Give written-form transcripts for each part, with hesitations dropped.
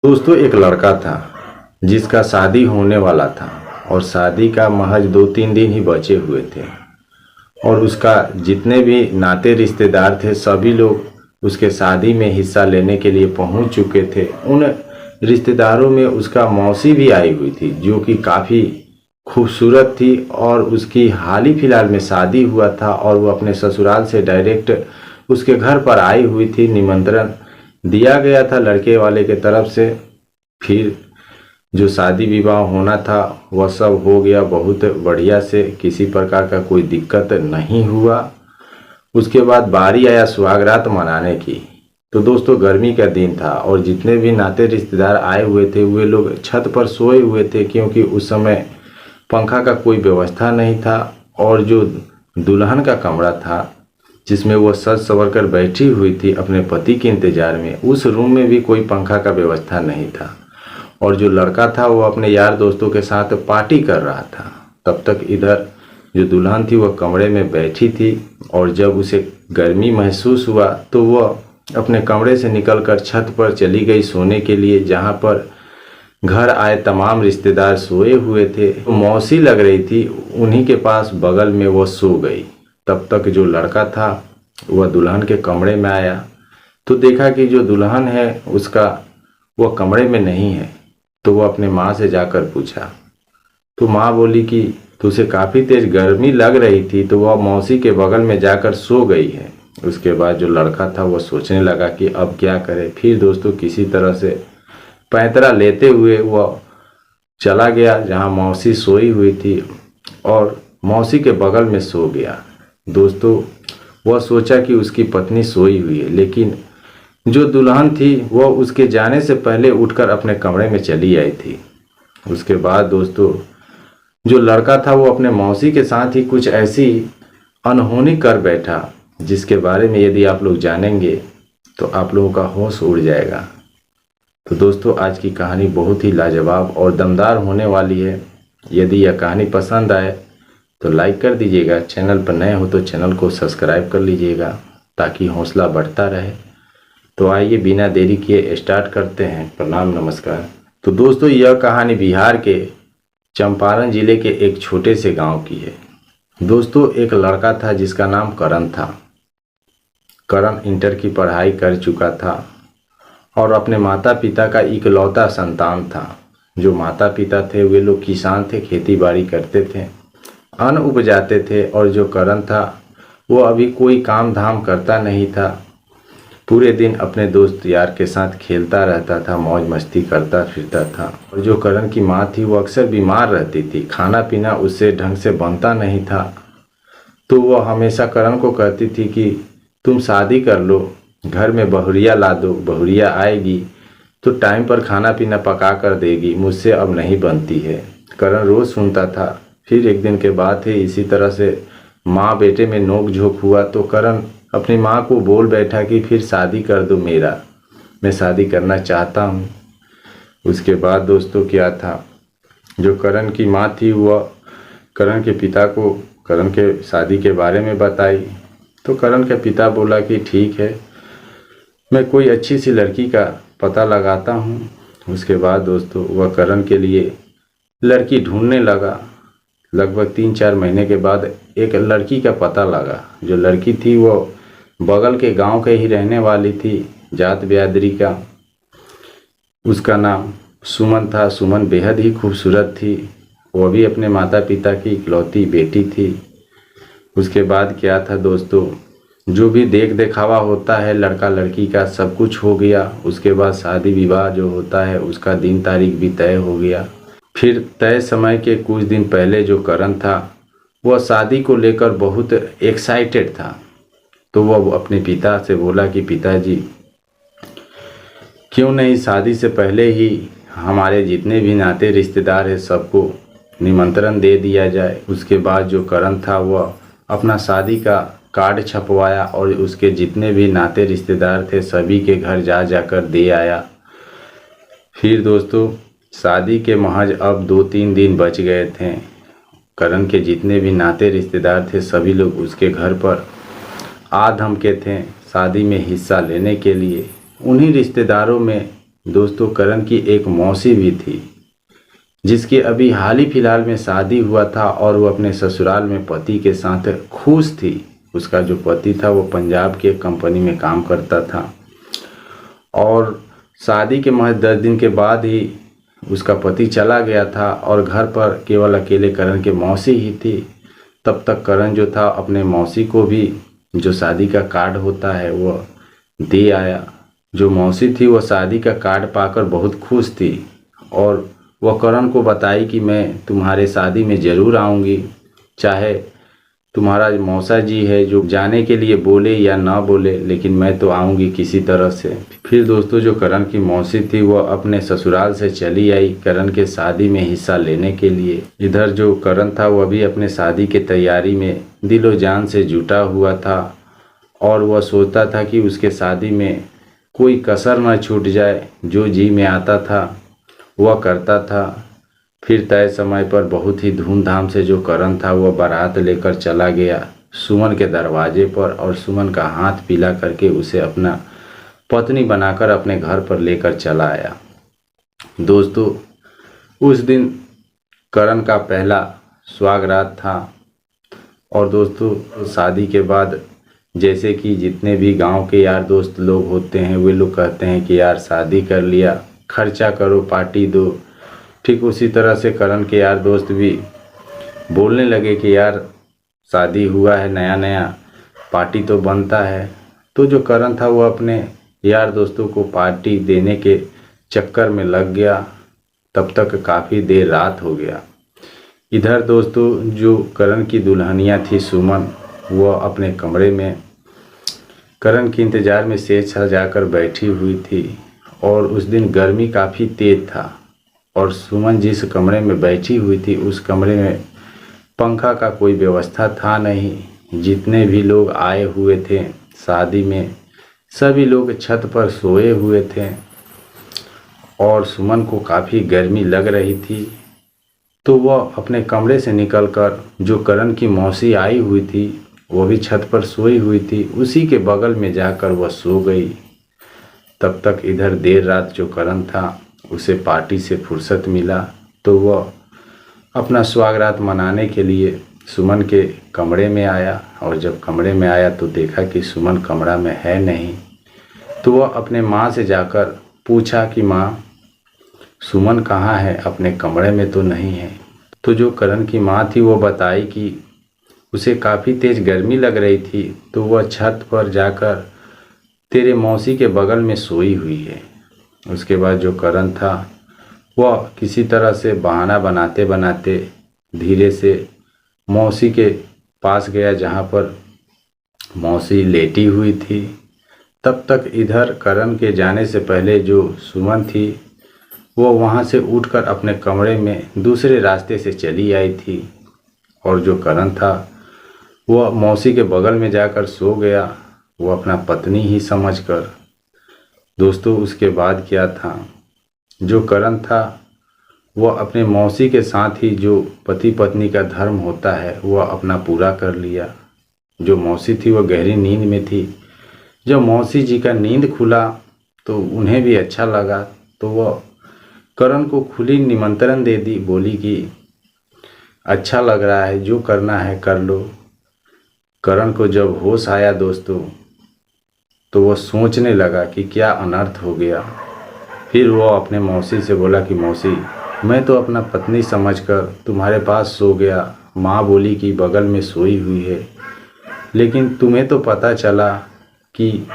दोस्तों एक लड़का था जिसका शादी होने वाला था और शादी का महज 2-3 दिन ही बचे हुए थे और उसका जितने भी नाते रिश्तेदार थे सभी लोग उसके शादी में हिस्सा लेने के लिए पहुंच चुके थे। उन रिश्तेदारों में उसका मौसी भी आई हुई थी जो कि काफ़ी खूबसूरत थी और उसकी हाल ही फिलहाल में शादी हुआ था और वो अपने ससुराल से डायरेक्ट उसके घर पर आई हुई थी। निमंत्रण दिया गया था लड़के वाले के तरफ से। फिर जो शादी विवाह होना था वह सब हो गया बहुत बढ़िया से, किसी प्रकार का कोई दिक्कत नहीं हुआ। उसके बाद बारी आया सुहागरात मनाने की। तो दोस्तों गर्मी का दिन था और जितने भी नाते रिश्तेदार आए हुए थे वे लोग छत पर सोए हुए थे क्योंकि उस समय पंखा का कोई व्यवस्था नहीं था और जो दुल्हन का कमरा था जिसमें वो सज संवर कर बैठी हुई थी अपने पति के इंतजार में, उस रूम में भी कोई पंखा का व्यवस्था नहीं था और जो लड़का था वो अपने यार दोस्तों के साथ पार्टी कर रहा था। तब तक इधर जो दुल्हन थी वह कमरे में बैठी थी और जब उसे गर्मी महसूस हुआ तो वह अपने कमरे से निकलकर छत पर चली गई सोने के लिए, जहां पर घर आए तमाम रिश्तेदार सोए हुए थे। तो मौसी लग रही थी, उन्हीं के पास बगल में वो सो गई। तब तक जो लड़का था वह दुल्हन के कमरे में आया तो देखा कि जो दुल्हन है उसका वह कमरे में नहीं है। तो वह अपने माँ से जाकर पूछा तो माँ बोली कि तुझे काफ़ी तेज गर्मी लग रही थी तो वह मौसी के बगल में जाकर सो गई है। उसके बाद जो लड़का था वह सोचने लगा कि अब क्या करे। फिर दोस्तों किसी तरह से पैंतरा लेते हुए वह चला गया जहाँ मौसी सोई हुई थी और मौसी के बगल में सो गया। दोस्तों वह सोचा कि उसकी पत्नी सोई हुई है, लेकिन जो दुल्हन थी वह उसके जाने से पहले उठकर अपने कमरे में चली आई थी। उसके बाद दोस्तों जो लड़का था वो अपने मौसी के साथ ही कुछ ऐसी अनहोनी कर बैठा जिसके बारे में यदि आप लोग जानेंगे तो आप लोगों का होश उड़ जाएगा। तो दोस्तों आज की कहानी बहुत ही लाजवाब और दमदार होने वाली है। यदि यह कहानी पसंद आए तो लाइक कर दीजिएगा, चैनल पर नए हो तो चैनल को सब्सक्राइब कर लीजिएगा ताकि हौसला बढ़ता रहे। तो आइए बिना देरी किए स्टार्ट करते हैं। प्रणाम नमस्कार। तो दोस्तों यह कहानी बिहार के चंपारण जिले के एक छोटे से गांव की है। दोस्तों एक लड़का था जिसका नाम करण था। करण इंटर की पढ़ाई कर चुका था और अपने माता पिता का इकलौता संतान था। जो माता पिता थे वे लोग किसान थे, खेती बाड़ी करते थे, अन्न उपजाते थे और जो करण था वो अभी कोई काम धाम करता नहीं था। पूरे दिन अपने दोस्त यार के साथ खेलता रहता था, मौज मस्ती करता फिरता था। और जो करण की माँ थी वो अक्सर बीमार रहती थी, खाना पीना उससे ढंग से बनता नहीं था। तो वह हमेशा करण को कहती थी कि तुम शादी कर लो, घर में बहुरिया ला दो, बहुरिया आएगी तो टाइम पर खाना पीना पका कर देगी, मुझसे अब नहीं बनती है। करण रोज़ सुनता था। फिर एक दिन के बाद ही इसी तरह से माँ बेटे में नोक झोंक हुआ तो करण अपनी माँ को बोल बैठा कि फिर शादी कर दो मेरा, मैं शादी करना चाहता हूँ। उसके बाद दोस्तों क्या था, जो करण की माँ थी वह करण के पिता को करण के शादी के बारे में बताई। तो करण के पिता बोला कि ठीक है, मैं कोई अच्छी सी लड़की का पता लगाता हूँ। उसके बाद दोस्तों वह करण के लिए लड़की ढूंढने लगा। लगभग 3-4 महीने के बाद एक लड़की का पता लगा। जो लड़की थी वो बगल के गांव के ही रहने वाली थी, जात बिरादरी का। उसका नाम सुमन था। सुमन बेहद ही खूबसूरत थी, वो भी अपने माता पिता की इकलौती बेटी थी। उसके बाद क्या था दोस्तों, जो भी देख दिखावा होता है लड़का लड़की का सब कुछ हो गया। उसके बाद शादी विवाह जो होता है उसका दिन तारीख भी तय हो गया। फिर तय समय के कुछ दिन पहले जो करण था वह शादी को लेकर बहुत एक्साइटेड था। तो वह अपने पिता से बोला कि पिताजी क्यों नहीं शादी से पहले ही हमारे जितने भी नाते रिश्तेदार हैं सबको निमंत्रण दे दिया जाए। उसके बाद जो करण था वह अपना शादी का कार्ड छपवाया और उसके जितने भी नाते रिश्तेदार थे सभी के घर जा जाकर दे आया। फिर दोस्तों शादी के महज अब 2-3 दिन बच गए थे। करण के जितने भी नाते रिश्तेदार थे सभी लोग उसके घर पर आ धमके थे शादी में हिस्सा लेने के लिए। उन्हीं रिश्तेदारों में दोस्तों करण की एक मौसी भी थी, जिसकी अभी हाल ही फिलहाल में शादी हुआ था और वो अपने ससुराल में पति के साथ खुश थी। उसका जो पति था वो पंजाब की एक कंपनी में काम करता था और शादी के महज 10 दिन के बाद ही उसका पति चला गया था और घर पर केवल अकेले करण के मौसी ही थी। तब तक करण जो था अपने मौसी को भी जो शादी का कार्ड होता है वो दे आया। जो मौसी थी वो शादी का कार्ड पाकर बहुत खुश थी और वह करण को बताई कि मैं तुम्हारे शादी में ज़रूर आऊँगी, चाहे तुम्हारा मौसा जी है जो जाने के लिए बोले या ना बोले, लेकिन मैं तो आऊँगी किसी तरह से। फिर दोस्तों जो करण की मौसी थी वह अपने ससुराल से चली आई करण के शादी में हिस्सा लेने के लिए। इधर जो करण था वह भी अपने शादी के तैयारी में दिलो जान से जुटा हुआ था और वह सोचता था कि उसके शादी में कोई कसर न छूट जाए। जो जी में आता था वह करता था। फिर तय समय पर बहुत ही धूमधाम से जो करण था वह बारात लेकर चला गया सुमन के दरवाजे पर और सुमन का हाथ पीला करके उसे अपना पत्नी बनाकर अपने घर पर लेकर चला आया। दोस्तों उस दिन करण का पहला सुहागरात था और दोस्तों शादी के बाद जैसे कि जितने भी गांव के यार दोस्त लोग होते हैं वे लोग कहते हैं कि यार शादी कर लिया, खर्चा करो, पार्टी दो। ठीक उसी तरह से करण के यार दोस्त भी बोलने लगे कि यार शादी हुआ है नया नया, पार्टी तो बनता है। तो जो करण था वो अपने यार दोस्तों को पार्टी देने के चक्कर में लग गया। तब तक काफ़ी देर रात हो गया। इधर दोस्तों जो करण की दुल्हनिया थी सुमन, वह अपने कमरे में करण के इंतज़ार में सेज सजाकर बैठी हुई थी और उस दिन गर्मी काफ़ी तेज़ था और सुमन जिस कमरे में बैठी हुई थी उस कमरे में पंखा का कोई व्यवस्था था नहीं। जितने भी लोग आए हुए थे शादी में सभी लोग छत पर सोए हुए थे और सुमन को काफ़ी गर्मी लग रही थी। तो वह अपने कमरे से निकलकर जो करण की मौसी आई हुई थी वो भी छत पर सोई हुई थी, उसी के बगल में जाकर वह सो गई। तब तक इधर देर रात जो करण था उसे पार्टी से फुर्सत मिला तो वह अपना सुहागरात मनाने के लिए सुमन के कमरे में आया और जब कमरे में आया तो देखा कि सुमन कमरा में है नहीं। तो वह अपने माँ से जाकर पूछा कि माँ सुमन कहाँ है, अपने कमरे में तो नहीं है। तो जो करण की माँ थी वो बताई कि उसे काफ़ी तेज़ गर्मी लग रही थी तो वह छत पर जाकर तेरे मौसी के बगल में सोई हुई है। उसके बाद जो करण था वह किसी तरह से बहाना बनाते बनाते धीरे से मौसी के पास गया जहाँ पर मौसी लेटी हुई थी। तब तक इधर करण के जाने से पहले जो सुमन थी वो वहाँ से उठकर अपने कमरे में दूसरे रास्ते से चली आई थी और जो करण था वह मौसी के बगल में जाकर सो गया, वो अपना पत्नी ही समझकर। दोस्तों उसके बाद क्या था, जो करण था वह अपने मौसी के साथ ही जो पति पत्नी का धर्म होता है वह अपना पूरा कर लिया। जो मौसी थी वह गहरी नींद में थी। जब मौसी जी का नींद खुला तो उन्हें भी अच्छा लगा तो वह करण को खुली निमंत्रण दे दी, बोली कि अच्छा लग रहा है, जो करना है कर लो। करण को जब होश आया दोस्तों तो वह सोचने लगा कि क्या अनर्थ हो गया। फिर वो अपने मौसी से बोला कि मौसी मैं तो अपना पत्नी समझकर तुम्हारे पास सो गया, माँ बोली कि बगल में सोई हुई है, लेकिन तुम्हें तो पता चला कि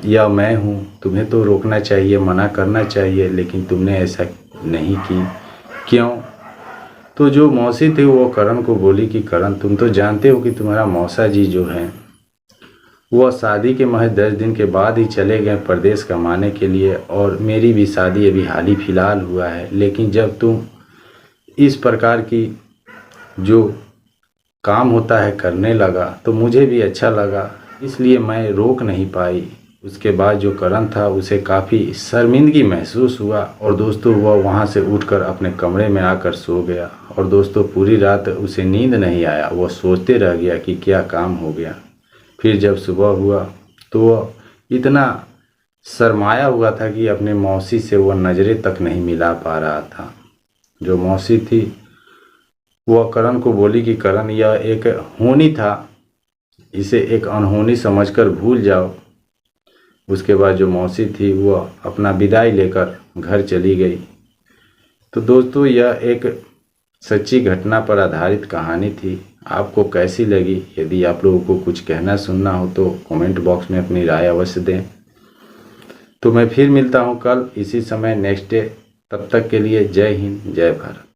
यह मैं हूँ, तुम्हें तो रोकना चाहिए, मना करना चाहिए, लेकिन तुमने ऐसा नहीं की, क्यों? तो जो मौसी थी वो करण को बोली कि करण तुम तो जानते हो कि तुम्हारा मौसा जी जो हैं वह शादी के महज 10 दिन के बाद ही चले गए प्रदेश कमाने के लिए और मेरी भी शादी अभी हाल ही फिलहाल हुआ है। लेकिन जब तुम इस प्रकार की जो काम होता है करने लगा तो मुझे भी अच्छा लगा, इसलिए मैं रोक नहीं पाई। उसके बाद जो करण था उसे काफ़ी शर्मिंदगी महसूस हुआ और दोस्तों वह वहाँ से उठकर अपने कमरे में आकर सो गया और दोस्तों पूरी रात उसे नींद नहीं आया, वह सोचते रह गया कि क्या काम हो गया। फिर जब सुबह हुआ तो वह इतना शर्माया हुआ था कि अपने मौसी से वह नज़रें तक नहीं मिला पा रहा था। जो मौसी थी वह करण को बोली कि करण, यह एक होनी था, इसे एक अनहोनी समझकर भूल जाओ। उसके बाद जो मौसी थी वह अपना विदाई लेकर घर चली गई। तो दोस्तों, यह एक सच्ची घटना पर आधारित कहानी थी। आपको कैसी लगी? यदि आप लोगों को कुछ कहना सुनना हो तो कमेंट बॉक्स में अपनी राय अवश्य दें। तो मैं फिर मिलता हूँ कल इसी समय नेक्स्ट डे। तब तक के लिए जय हिंद, जय भारत।